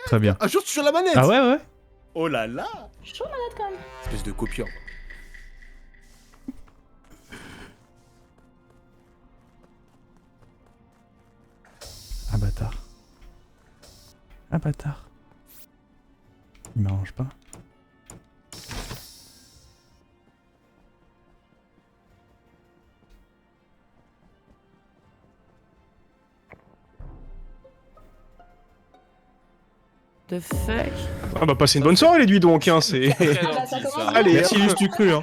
Très bien. Un jour, tu sur la manette. Ah ouais. Oh là là. Chaud malade quand même. Espèce de copieur. Ah bâtard. Ah bâtard. Il m'arrange pas. The fuck. On va passer une bonne soirée les nuits donc, hein, c'est... Ça commence. Allez, Merci Lustu Cru, hein.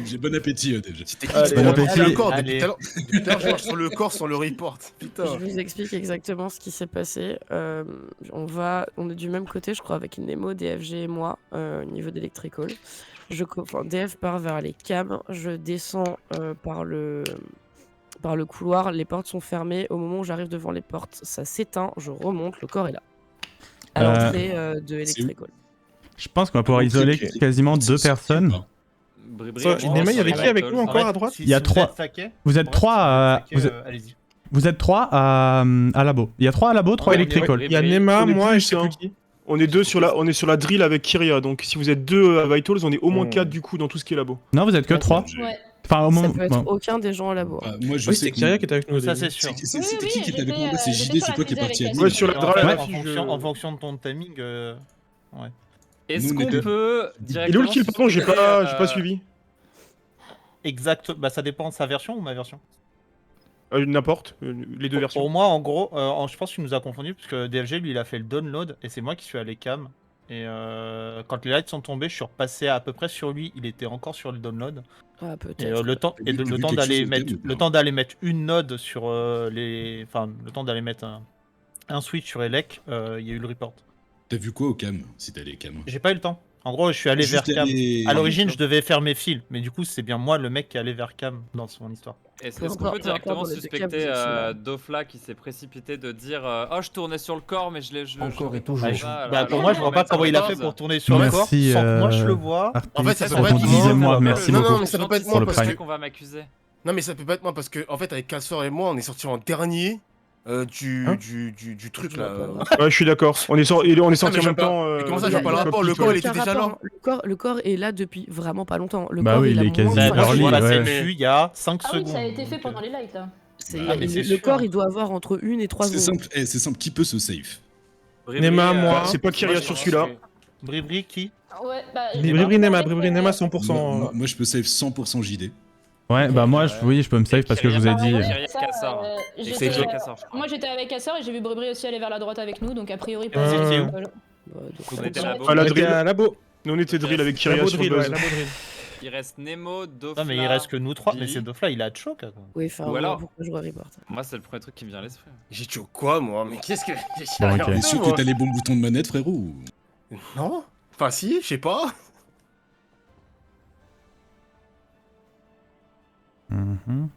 J'ai bon appétit déjà. Bon appétit. Le corps, depuis tout à l'heure, je marche sur le corps sans le report. Putain. Je vous explique exactement ce qui s'est passé. On est du même côté, je crois, avec Nemo, DFG et moi, au niveau d'Electrical. DF part vers les cams, je descends par le couloir, les portes sont fermées. Au moment où j'arrive devant les portes, ça s'éteint, je remonte, le corps est là. À l'entrée de Electrical. Je pense qu'on va pouvoir isoler quasiment 2 personnes. Nema, il y avait qui avec nous encore à droite? Il y a 3. Vous êtes 3 à... Vous êtes 3 à labo. Il y a 3 à labo, 3 Electrical. Il y a Nema, moi et je sais plus qui. On est deux sur la drill avec Kyria, donc si vous êtes 2 à Vitals, on est au moins 4 du coup dans tout ce qui est labo. Non, vous êtes que 3. Ouais. Enfin, au Ça moment... peut être aucun des gens à labo. Moi je Oui, sais c'est Kyria qui était avec nous. Ça, c'est sûr. C'était Oui, qui oui, était avec j'étais, moi? C'est j'étais JD, c'est sur toi qui la est parti drill avec Ouais, sur la drill, En fonction de ton timing. Est-ce Nous, qu'on les deux. peut Il est où directement le kill? Pardon, j'ai pas suivi. Exact. Bah, ça dépend de sa version ou ma version. N'importe, les deux versions. Pour moi, en gros, je pense qu'il nous a confondu parce que DFG, lui, il a fait le download et c'est moi qui suis allé cam. Et quand les lights sont tombés, je suis repassé à peu près sur lui. Il était encore sur le download. Ah, peut-être. Et le temps, T'as vu le temps quelque d'aller chose mettre, au cam ou le pas temps d'aller mettre une node sur les, enfin, le temps d'aller mettre un switch sur Elec, il y a eu le report. T'as vu quoi au cam? Si t'es allé cam. J'ai pas eu le temps. En gros, je suis allé vers Juste cam. aller- À l'origine, je devais faire mes fils, mais du coup, c'est bien moi le mec qui est allé vers cam dans son histoire. Est-ce Peu qu'on importe, peut directement peu importe, suspecter les deux cas, Dofla qui s'est précipité de dire oh je tournais sur le corps mais je l'ai Encore et toujours. Pour moi, je vois pas comment il a fait pour tourner sur le corps Merci, sans que moi je le vois. En fait, ça peut Pour pas ton être 10e mois, moi. merci Non, beaucoup. non, mais ça peut pas être Pour moi le parce prime. que. qu'on va m'accuser. Non, mais ça peut pas être moi parce que, en fait, avec Cassor et moi, on est sortis en dernier du truc là. Ouais, je suis d'accord. On est sortis Ah, en mais même j'ai pas- temps. mais comment ça, je vois pas le rapport? Le corps, il était déjà là. Le corps est là depuis vraiment pas longtemps. Le Bah corps, oui, il a il est quasi moins de Bah, moi, je early, suis cinq- passé ouais. dessus il y a 5 Ah oui, secondes. ça a été fait donc, pendant les lights là. Ah, mais c'est Le sûr. corps, il doit avoir entre 1 et 3 C'est secondes. simple, c'est simple, qui peut se safe? Nema, moi. C'est pas Kyria sur celui-là. Bribri qui Ouais, bah. Bribri Nema, Bribri Nema 100%. Moi je peux save 100% JD. Ouais, bah moi, oui, je peux me save parce que je vous ai dit... Kyria Cassor. J'étais- Kyria Cassor, je crois. Moi j'étais avec Cassor et j'ai vu Bribri aussi aller vers la droite avec nous, donc a priori Vous étiez où voilà. On était là-bas. À la On était drill. à labo. Nous on était drill avec Kyria Labo sur drill, le ouais, buzz. labo drill. Il reste Nemo, Dofla. Non, mais il reste que nous trois. Mais Billy. c'est Dofla, il a choc. Quoi. Oui, enfin, Ou alors- pourquoi je report Moi c'est le premier truc qui me vient à l'esprit. J'ai tué quoi, moi? Mais qu'est-ce que. Bon, ok. T'es sûr que t'as les bons boutons de manette, frérot? ou- Non? Enfin, si, je sais pas. Mhm.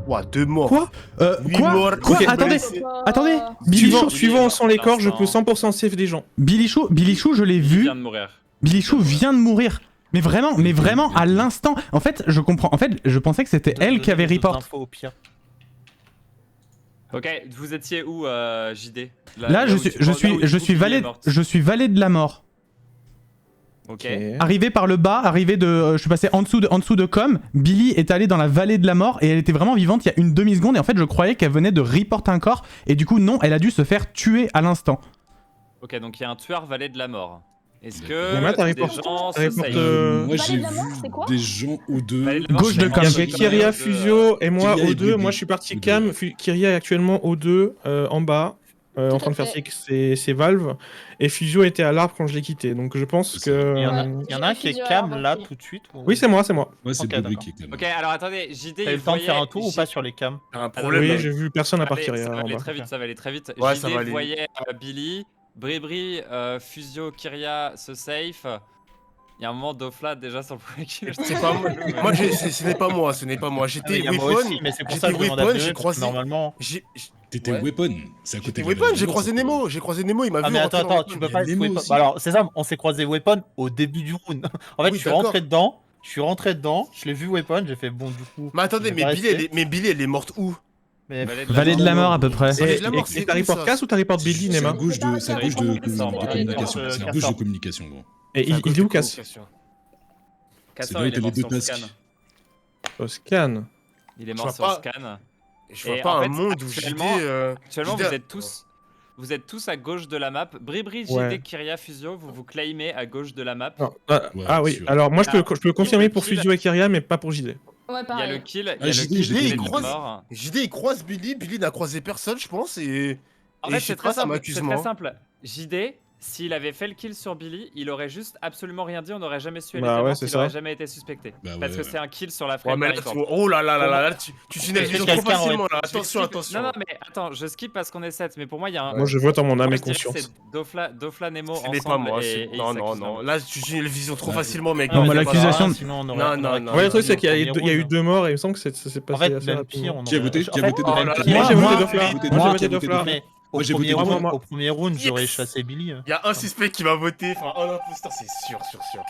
Ouah, 2 morts. Quoi Huit Quoi morts. Quoi Ok, Attendez, Bah, attendez Billy Chou, Suivant sont les corps, je peux 100% save des gens. Billy Chou, je l'ai Il vu. vient de mourir. Billy Chou vient de mourir. Mais vraiment, à l'instant. En fait, je comprends. En fait, je pensais que c'était elle qui avait report. Au pire. Ok, vous étiez où JD? Là, je suis valet de la mort. Ok. Arrivé par le bas, je suis passé en dessous de com. Billy est allée dans la vallée de la mort et elle était vraiment vivante il y a une demi-seconde. Et en fait, je croyais qu'elle venait de report un corps. Et du coup, non, elle a dû se faire tuer à l'instant. Ok, donc il y a un tueur valet de la mort. Est-ce Nema, que t'arrives des pour- gens se t'arrives pour safe te- Moi, Vallée j'ai de la mort, c'est vu quoi des gens O2. Vallée de la mort, Gauche c'est de une cam. Il y cam avait de- Kyria, de- Fusio et moi Kyria et O2. Bribri. Moi je suis parti O2. cam. Kyria est actuellement O2 en bas. En Tout train de à faire fait. ses valves. Et Fusio était à l'arbre quand je l'ai quitté. Donc je pense C'est que. Il y en a, Ouais. il y en a un qui est Physio cam alors là aussi. tout de suite. ou- Oui, c'est moi, c'est moi. Ouais, c'est Ok, Bribri d'accord. qui est quand même. Ok, alors attendez, JD, T'as eu il le temps de faire un voyait- tour ou pas sur les cams? T'as un Ah, problème. Oui, là. j'ai vu personne à part Allez, Kyria ça va en aller bas. très vite, ça va aller très vite. Ouais, JD ça va aller. voyait Billy, Bribri, Fusio, Kyria se safe. Il y a un moment Dofla déjà sur le premier kill. C'est pas moi. Moi, ce n'est pas moi, ce n'est pas moi. Ah, mais J'étais il y a moi Weapon. aussi, mais c'est pour J'étais ça que je demande à Weapon, BE, j'ai parce que croisé. normalement. T'étais Ouais. Weapon, c'est à côté J'étais de la Weapon, Vallée de j'ai la croisé Mort, ça, Nemo. J'ai croisé Nemo, il m'a Ah vu. mais rentrer attends, dans attends, Weapon. tu peux pas Nemo Weapon. aussi. Bah alors c'est ça, on s'est croisé Weapon au début du round. En fait, Oui, je suis d'accord. rentré dedans, je l'ai vu Weapon, j'ai fait bon du coup. Mais attendez, je vais pas rester. mais Billy, elle est morte où? Mais Vallée de la mort à peu près. Vallée de la mort, Et c'est t'as où, report ça Cass ou t'as report Billy, C'est à Nema gauche de, c'est à gauche de, Cassor, de communication. Cassor. C'est à gauche de communication, gros. Et il est où Cass Cassor, là où il est t'as mort les deux sur le tasks. scan. Au scan. Il est Je mort vois sur le pas. scan. Je vois Et pas en un fait, monde où actuellement- JD. Actuellement, JD, vous êtes tous à gauche de la map. Bribri, JD, Ouais. Kyria, Fusio, vous vous claimez à gauche de la map. Non. Ouais, Ah oui, sûr. alors moi je peux confirmer pour kill. Fusio et Kyria, mais pas pour JD. Ouais, Il y a le pareil. kill, Ah, JD, je l'ai il fait croise- mort. JD, il croise Billy. Billy n'a croisé personne, je pense. Et. En Et fait, je sais c'est pas, très ça simple. m'accuse, C'est moi. très simple. JD, s'il avait fait le kill sur Billy, il aurait juste absolument rien dit. On n'aurait jamais su elle Bah était ouais, morte, c'est il ça. aurait jamais été suspecté. Bah Parce ouais, que ouais. c'est un kill sur la Ouais, frame mais là, report. oh là là là là là, tu tunnels Est-ce vision que trop quelqu'un facilement aurait- là. Je vais Attention, skip- attention. Non, non, mais attends, je skip parce qu'on est 7. Mais pour moi, il y a un. Moi je vote en mon âme Moi, et je dirais que conscience. c'est Dofla, Nemo Ce ensemble. n'est pas moi. et Non, ils non, s'accusent non. d'un Là, tu tunnels vision trop Ouais. facilement, mec. Non, mais c'est pas l'accusation- grave. Sinon, on aurait- Non, on non, aurait- non. Ouais, le truc c'est qu'il y a au eu premier il y a eu round. 2 morts et il me semble que ça s'est En passé fait, assez même rapidement. pire, on Qui a aurait- voté en Qui a fait, voté oh là là. Moi j'ai Moi- voté Dofla. Moi- Moi j'ai Moi- voté Dofla. Mais au j'ai premier voté round, moi. au premier round, j'aurais Yes. chassé Billy. Il y a un suspect qui va voter. Enfin, un imposteur, c'est sûr, sûr, sûr.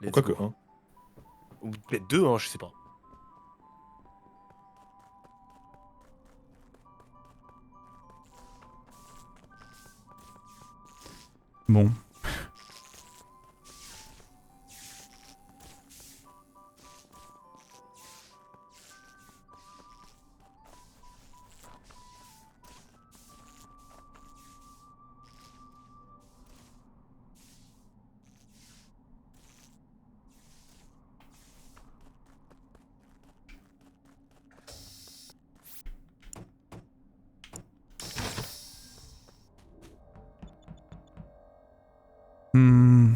Let's Quoique, go. hein. Ou peut-être deux, hein, je sais pas. Bon. Hmm.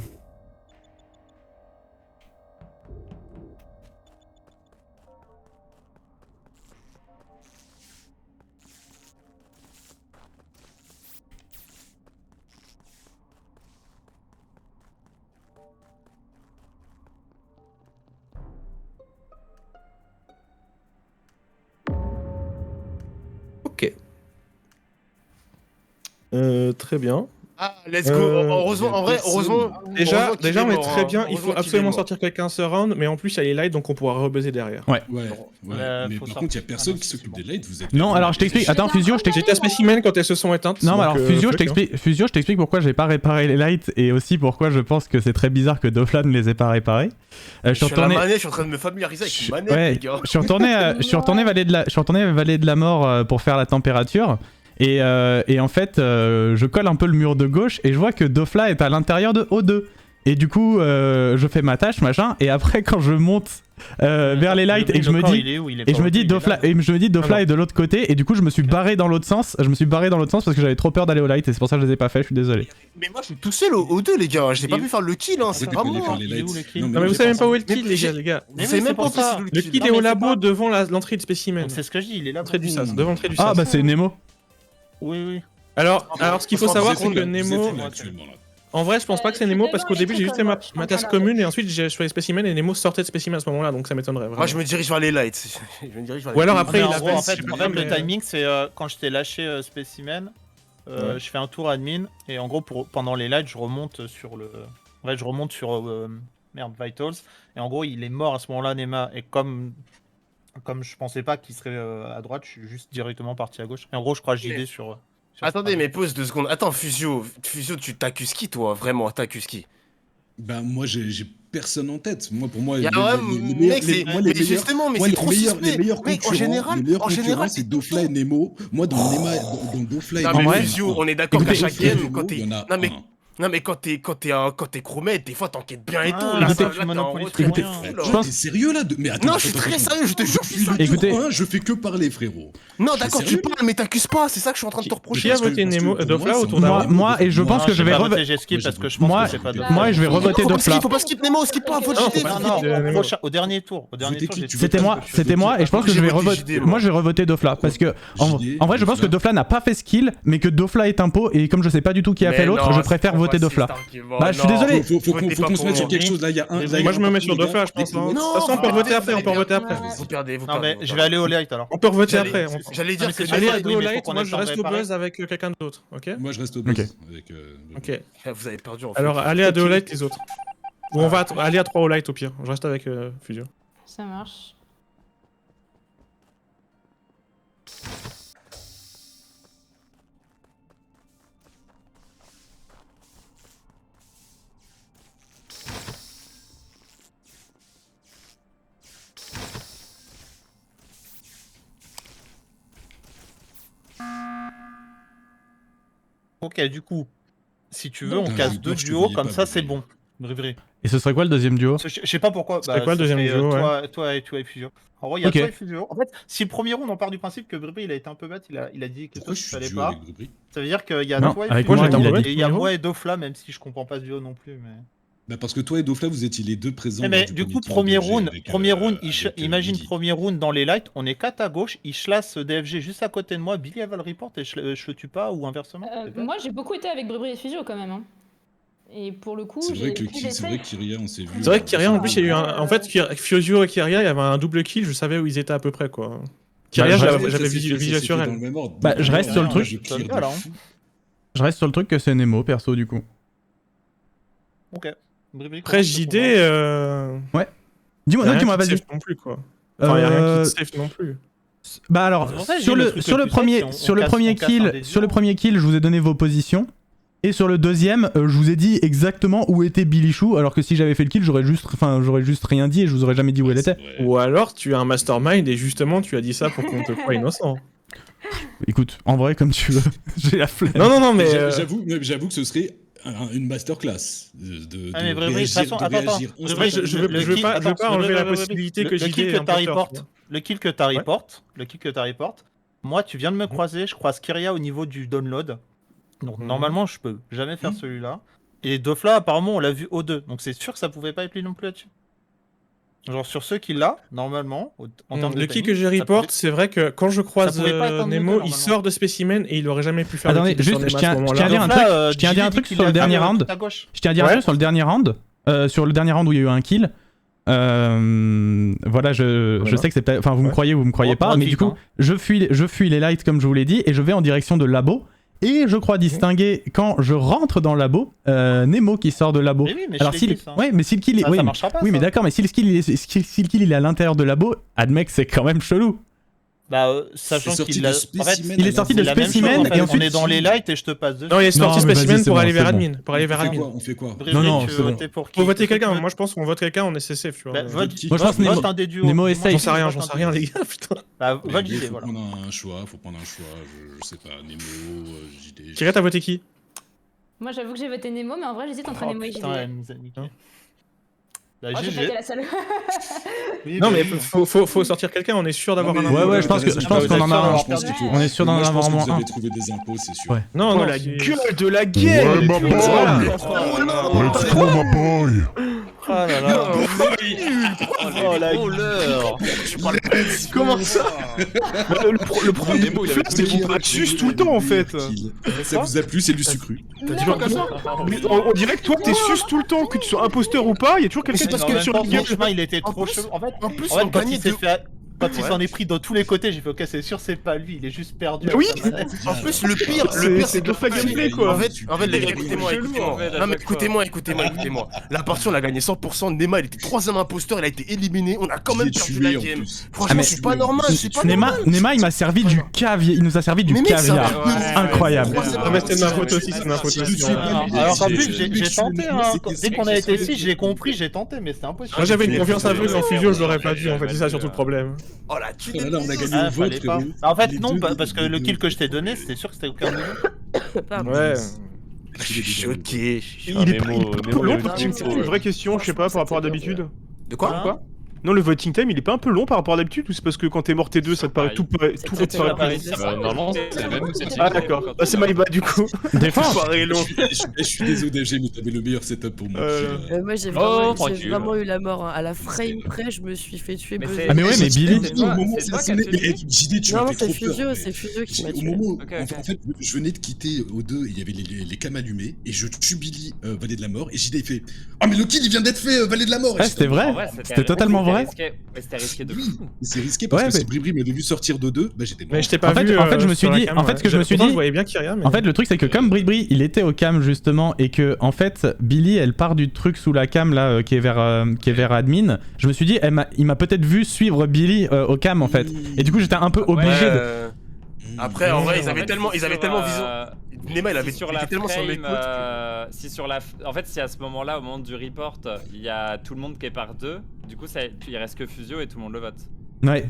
Ok. Très bien. Ah, let's go. Heureusement, en vrai, personne. heureusement. Déjà, heureusement qu'il déjà est on est mort, très hein. bien. Il Heureusement faut qu'il est absolument mort. sortir quelqu'un ce round, mais en plus il y a les lights donc on pourra rebuzzer derrière. Ouais, Bon, ouais. Mais faut par sortir. contre, il y a personne Ah non, qui c'est s'occupe bon. des lights, vous êtes. Non, alors je t'explique. Attends, Fusio, je t'explique. J'étais à Specimen quand elles se sont éteintes. Non, donc, mais alors Fusio, je fuck, hein. t'explique pourquoi j'ai pas réparé les lights et aussi pourquoi je pense que c'est très bizarre que Dofla ne les ait pas réparés. Je Je suis suis à la retourné. manette, je suis en train de me familiariser avec une manette, Ouais, les gars. je suis retourné Vallée de la Mort pour faire la température. Et en fait, je colle un peu le mur de gauche et je vois que Dofla est à l'intérieur de O2. Et du coup, je fais ma tâche, machin. Et après, quand je monte vers les lights et que je me dis, Dofla Alors. est de l'autre côté. Et du coup, je me suis barré dans l'autre sens. Je me suis barré dans l'autre sens parce que j'avais trop peur d'aller au light. Et c'est pour ça que je les ai pas fait. Je suis désolé. Mais moi, je suis tout seul aux deux, les gars. J'ai pas Il- pu faire le kill, hein. Ouais, C'est t'es pas allé vraiment. faire les Il est où, lights. le kill Non, Non, mais moi, vous j'ai savez même pensé- pas où est le Mais kill, les gars. Vous Mais savez oui, même c'est pas pour où c'est ça. le Le kill. kill Non, est mais au c'est labo pas- devant l'entrée du spécimen. C'est ce que je dis, il est là. L'entrée du sas, devant l'entrée du Ah, sas. bah c'est Nemo. Oui, oui. Alors, ce qu'il faut Vous savoir, êtes c'est que où, Nemo. actuellement là. En vrai, je pense pas que c'est Nemo parce qu'au début, j'ai juste fait ma task commune et ensuite j'ai choisi spécimen et Nemo sortait de spécimen à ce moment-là, donc ça m'étonnerait vraiment. Moi, je me dirige vers les lights. Je me dirige vers les Ou alors lights. après, Mais il en a gros, fait- en fait, je sais en pas, fait, le mais- timing, c'est quand je t'ai lâché Specimen, Ouais. je fais un tour admin et en gros, pendant les lights, je remonte sur le. En fait, je remonte sur merde, Vitals et en gros, il est mort à ce moment-là, Nema. Et comme je pensais pas qu'il serait à droite, je suis juste directement parti à gauche. Et en gros, je crois JD sur. Attendez, mais pause 2 secondes. Attends, Fusio, tu t'accuses qui, toi? Vraiment, t'accuses qui? Bah, moi, j'ai personne en tête. Moi, pour moi, Y a les vraiment- meilleurs- mec, c'est- moi, mais les meilleurs- justement, mais moi, c'est les trop meilleurs- suspect. Les meilleurs Mec, en concurrents, général, les meilleurs en général, concurrents, c'est c'est Dofla et Nemo. Moi, dans Dofla et Non, Nemo, mais vrai, Fusio, on est d'accord qu'à Dofla chaque et game, Nemo, quand il y t'es. en a Non, mais un. Non mais quand t'es crewmate, des fois t'enquêtes bien et Ah, tout. Là, écoutez, ça, là, t'es en monopolise retrait écoutez, de fou, là. je pense- T'es sérieux là Mais attends, Non, je suis attends, très attends. sérieux, je te jure, je suis sérieux. Écoutez- Je fais que parler, frérot. Non, je suis d'accord, tu sérieux. parles, mais t'accuses pas, c'est ça que je suis en train de te reprocher. Qui a Parce que- voté parce que Nemo pour Dofla moi, autour c'est d'un Moi, et je pense que je vais revoter. revoter. J'ai skip Moi, parce j'ai que je voté. pense Moi- que c'est pas de. moi, je vais revoter Faut pas Dofla. skip, faut pas skip Nemo, skip pas, faut Non, JD. faut pas Non, skip, Nemo. au dernier tour. Au dernier Voter tour, qui j'ai tu skip C'était veux. parce moi, que je c'était suis- moi, et je pense que je J'ai vais voté revoter. JD, moi. Moi, je vais revoter Dofla parce que en vrai, je pense que Dofla n'a pas fait skill, mais que Dofla est impo, et comme je sais pas du tout qui a fait l'autre, je préfère voter Dofla. Bah, je suis désolé. Faut qu'on se mette sur quelque chose. Là, il y a un. là, il y a Moi, je me un mets sur parti, les Dofla, gars. je pense. Des- hein. De Non, toute façon, on peut revoter après, on peut revoter après. Vous perdez, vous Non, mais perdez. je vais aller au light alors. On peut revoter J'allais- après. J'allais dire que Allez à Oui, mais Duo faut Light, qu'on moi ait je le temps de reste au réparer. buzz avec quelqu'un d'autre, ok? Moi, je reste au Ok. buzz. Avec, Ok. vous avez perdu en fait. Alors allez à Duo Light les autres. Ou on va aller à 3 au light au pire. Je reste avec Fusion. Ça marche. Ok, du coup, si tu veux, Non, on putain, casse j'ai 2 peur, je te duos, voyais comme pas, ça c'est Brébré. bon. Brébré. Et ce serait quoi le deuxième duo? Je sais pas pourquoi. C'était quoi le deuxième duo, toi et Fusion. En gros, il y a Ok. toi et Fusion. En fait, si le premier round, on part du principe que Brébré il a été un peu bête, il a dit que Pourquoi je il suis fallait duo pas. avec Brébré? Ça veut dire qu'il y a Non, toi et avec Fusion, moi, j'étais en et mode il y a numéro. moi et Dofla, même si je comprends pas ce duo non plus. Mais... Bah parce que toi et Dofla, vous étiez les deux présents. Mais lors du coup, team premier DFG round, avec, imagine Lydie. premier round dans les lights, on est 4 à gauche, il chlasse DFG juste à côté de moi, Billy elle va le report et je le tue pas ou inversement. c'est bête. Moi j'ai beaucoup été avec Brébri et Fusio quand même. Hein. Et pour le coup, C'est vrai que plus c'est vrai que Kyria, on s'est vu. C'est vrai que Kyria en plus il y a eu un. En fait, Fusion et Kyria il y avait un double kill, je savais où ils étaient à peu près quoi. Kyria Bah, j'avais visuel sur elle. Bah, je reste sur le truc. Voilà. Je reste sur le truc que c'est Nemo, perso, du coup. Ok. Brébry, Après comment tu te JD. comprends Dis-moi, y a non, rien dis-moi, qui te vas-y. safe non plus quoi. Enfin, y a rien qui te safe non plus. Bah alors, C'est pour ça que sur j'ai le le, truc sur le le plus safe, premier, c'est on sur le casse- premier on casse un des kill, sur le duos. premier kill, je vous ai donné vos positions. Et sur le deuxième, je vous ai dit exactement où était Billy Chou, alors que si j'avais fait le kill, j'aurais juste rien dit et je vous aurais jamais dit où elle était. Ou alors tu as un mastermind et justement tu as dit ça pour qu'on te croie innocent. Écoute, en vrai, comme tu veux, j'ai la flemme. Non, mais. J'avoue que ce serait une masterclass de Ah, mais Brébry, de toute réagir, façon, de attends, réagir. attends. Après, je veux pas enlever la possibilité que le JD kill ait que un t'as porteur, report, tu vois. le kill que t'as report, moi tu viens de me croiser, je croise Kyria au niveau du download. Donc normalement je peux jamais faire celui-là. Et Dofla apparemment on l'a vu O2, donc c'est sûr que ça pouvait pas être lui non plus là-dessus. Genre sur ceux qu'il a, normalement, en termes de Le kill timing, que je ça report, pouvait- c'est vrai que quand je croise ça pouvait pas être un Nemo, Nemo, il normalement. sort de spécimen et il aurait jamais pu faire Attendez, le kill sur juste, Nemo je tiens à ce à moment-là. dire un Dofla, truc, je tiens à dire un JD truc qu'il sur le a dernier fait, round. tout à gauche. Je tiens à dire un Ouais. truc sur le dernier round. Sur le dernier round où il y a eu un kill. Voilà, je Voilà. sais que c'est peut-être. Enfin, vous me Ouais. croyez ou vous me croyez Bon, pas, toi, mais vite, du coup, hein. je fuis les lights comme je vous l'ai dit et je vais en direction de labo. Et je crois distinguer quand je rentre dans le labo, Nemo qui sort de labo. Mais oui, mais Alors je si l'ai le... dit, ça. ouais, mais si le kill est... Ça, oui, ça mais... marchera pas. oui, mais ça. d'accord, mais si le kill il est à l'intérieur de labo, admets que c'est quand même chelou. Bah, sachant C'est sorti qu'il de a. spécimen il est sorti de c'est la même chose, spécimen en fait. et ensuite- On est dans les lights et je te passe dessus. Non, il est sorti Non, mais spécimen vas-y, c'est pour bon, aller vers c'est bon. admin. Pour aller vers admin. On fait quoi Brébry, Non, tu c'est veux bon. voter pour qui Faut voter Qu'est-ce que quelqu'un. tu veux Moi, je pense qu'on vote quelqu'un, on est CCF, tu vois. Bah, vote, Moi, je pense vote Nemo- un des duos. Nemo est Moi, safe. J'en sais rien, vote j'en un sais des rien, duos. les gars, putain. Bah, Mais vote gros, JD, faut voilà. prendre un choix, je sais pas, Nemo, JD. Kyria, t'as voté qui? Moi j'avoue que j'ai voté Nemo, mais en vrai j'hésite entre Oh, Nemo et JD. putain, elle nous a niqué. Hein Bah, Oh, j'ai pas GG. été la seule. Oui, Non, bah mais oui. faut sortir quelqu'un, on est sûr d'avoir Non, un mais- Ouais, impôt. ouais, je pense t'as raison, qu'on en a un. je pense qu'il faut. On est sûr d'en Moi, je avoir pense au que vous moins un. avez trouvé des impôts, c'est sûr. Ouais. Non, Oh non, la c'est- gueule de la guerre. Ouais, ma boy. Voilà. Let's go, ma boy. Oh là là. Oh la gueule. Comment ça? Le problème, c'est qu'il suce tout le temps en fait. Ça vous a plu, c'est du sucru. T'as dit pas comme ça? Mais on dirait que toi t'es sus tout le temps, que tu sois imposteur ou pas, y'a toujours quelqu'un Mais qui en te même sur temps, le gueule. son chemin, il était En trop plus- chelou. En fait, En plus, quand on gagnait il s'est de... fait. Quand il Ouais. s'en est pris dans tous les côtés, j'ai fait ok, c'est sûr, c'est pas lui, il est juste perdu. Oui. avec sa manette. En plus, le pire, c'est de la gameplay, quoi. En fait, les gars, écoutez-moi. Non, mais écoutez-moi. La partie, on l'a gagné 100%. Nema, il était 3ème imposteur, il a été éliminé. On a quand même perdu la game. Franchement, mais- c'est pas normal, c'est pas Nema, normal. Nema, il m'a servi du caviar. Il nous a servi du Mais mec, ça caviar. va. Incroyable. Non, mais c'est de ma faute aussi, c'est de ma faute aussi. Alors qu'en plus, j'ai tenté, hein. Dès qu'on a été ici, j'ai compris, j'ai tenté, mais c'était impossible. Moi, j'avais une confiance aveugle en Fusio, je l'aurais pas dit, en fait, c'est ça surtout le problème. Oh la tu Oh là là, on a gagné Ah, le vote, fallait pas. frérot. En fait, Les non, deux, parce que les le deux. kill que je t'ai donné, c'était sûr que c'était aucun de nous. Pardon. Ouais. que Je suis choqué. Il est pas un peu long le voting time, une vraie question, je sais pas, par rapport à d'habitude. De quoi? Non, le voting time, il est pas un peu long par rapport à d'habitude ou c'est parce que quand t'es mort T2, ça te paraît tout pareil. Normalement, c'est la même. Ah d'accord, bah c'est my bad du coup. Défense. Je suis désolé DFG, mais t'avais le meilleur setup pour moi. Moi j'ai tranquille. vraiment eu la mort. Hein. À la frame près, je me suis fait tuer. Mais buzzer. Ah mais ouais, mais Billy. Au moment où ça sonnait, JD, tu m'as Non, fait c'est trop peur. c'est Fusio qui m'a Au tué. moment où, Ok. en fait, je venais de quitter O2 et il y avait les cams allumées et je tue Billy Vallée de la Mort et JD il fait « Ah mais le kill il vient d'être fait Vallée de la Mort !» Ah c'était vrai. C'était totalement vrai. Mais c'était risqué de Oui, fou. mais c'est risqué parce Ouais, que si Bribri m'avait vu sortir d'O2, bah j'étais mort. Mais je t'ai pas En fait, vu. en fait, je me suis sur la dit- cam, en fait, ouais. ce que je me suis Pourtant, dit- je voyais bien Kyria. Mais... En fait, le truc, c'est que comme Bribri, il était au cam justement, et que en fait, Billy, elle part du truc sous la cam là, qui est vers admin. Je me suis dit, il m'a peut-être vu suivre Billy au cam en fait. Et du coup, j'étais un peu obligé de. Après, en vrai, ils avaient fait, tellement sur, vision. Nema, il avait sur la tellement sur mes frame, côtes. si sur la, en fait, si à ce moment-là, au moment du report, il y a tout le monde qui est par deux, du coup, il reste que Fusio et tout le monde le vote. Ouais.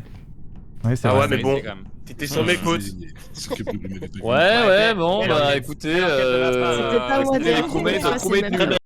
Ouais, c'est Ah vrai. ouais, mais C'est bon, risqué, quand même. t'étais sur mes côtes. Ouais, bon, Ouais, bah mais- écoutez, C'était pas moi, les derrière, crewmates c'est très bien.